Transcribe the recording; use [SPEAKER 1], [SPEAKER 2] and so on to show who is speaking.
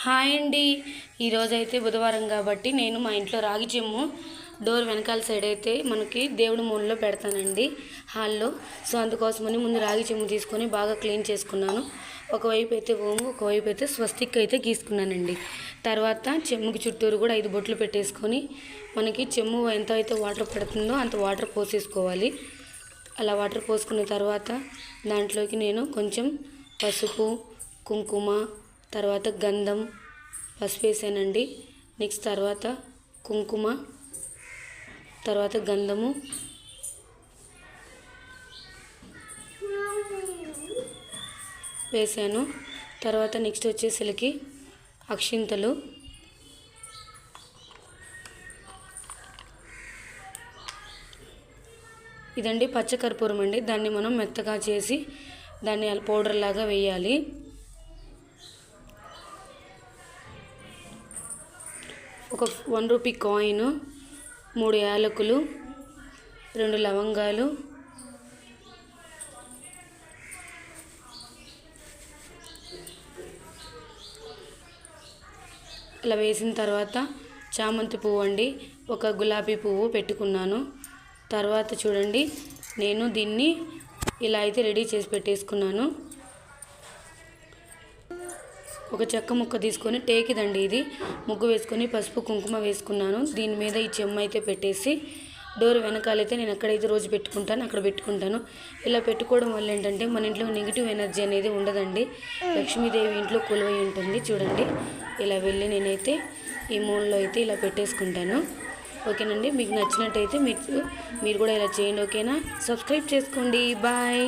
[SPEAKER 1] Hi అండి. ఈరోజైతే బుధవారం కాబట్టి నేను మా ఇంట్లో రాగి చెమ్ము డోర్ వెనకాల సైడ్ అయితే మనకి దేవుడి మూలలో పెడతానండి, హాల్లో. సో అందుకోసమని ముందు రాగి చెమ్ము తీసుకొని బాగా క్లీన్ చేసుకున్నాను. ఒకవైపు అయితే ఓము, ఒకవైపు అయితే స్వస్తిక్ అయితే గీసుకున్నానండి. తర్వాత చెమ్ముకి చుట్టూరు కూడా 5 బొట్లు పెట్టేసుకొని మనకి చెమ్ము ఎంత అయితే వాటర్ పడుతుందో అంత వాటర్ పోసేసుకోవాలి. అలా వాటర్ పోసుకున్న తర్వాత దాంట్లోకి నేను కొంచెం పసుపు, కుంకుమ, తర్వాత గంధం, పసుపు వేసానండి. నెక్స్ట్ తర్వాత కుంకుమ, తర్వాత గంధము, వేసాను. తర్వాత నెక్స్ట్ వచ్చేసరికి అక్షింతలు, ఇదండి పచ్చకర్పూరం అండి. దాన్ని మనం మెత్తగా చేసి దాన్ని పౌడర్ లాగా వేయాలి. ఒక 1 రూపీ కాయిన్, 3 యాలకులు, 2 లవంగాలు, అలా వేసిన తర్వాత చామంతి పువ్వు అండి, ఒక గులాబీ పువ్వు పెట్టుకున్నాను. తర్వాత చూడండి, నేను దీన్ని ఇలా అయితే రెడీ చేసి పెట్టేసుకున్నాను. ఒక చెక్క ముక్క తీసుకొని టేకిదండి ఇది, ముగ్గు వేసుకొని పసుపు కుంకుమ వేసుకున్నాను. దీని మీద ఈ చెమ్మ అయితే పెట్టేసి డోర్ వెనకాలైతే నేను ఎక్కడైతే రోజు పెట్టుకుంటాను అక్కడ పెట్టుకుంటాను. ఇలా పెట్టుకోవడం వల్ల ఏంటంటే మన ఇంట్లో నెగిటివ్ ఎనర్జీ అనేది ఉండదండి. లక్ష్మీదేవి ఇంట్లో కొలువై ఉంటుంది. చూడండి, ఇలా వెళ్ళి నేనైతే ఈ మూలలో అయితే ఇలా పెట్టేసుకుంటాను. ఓకేనండి, మీకు నచ్చినట్టయితే మీరు కూడా ఇలా చేయండి. ఓకేనా? సబ్స్క్రైబ్ చేసుకోండి. బాయ్.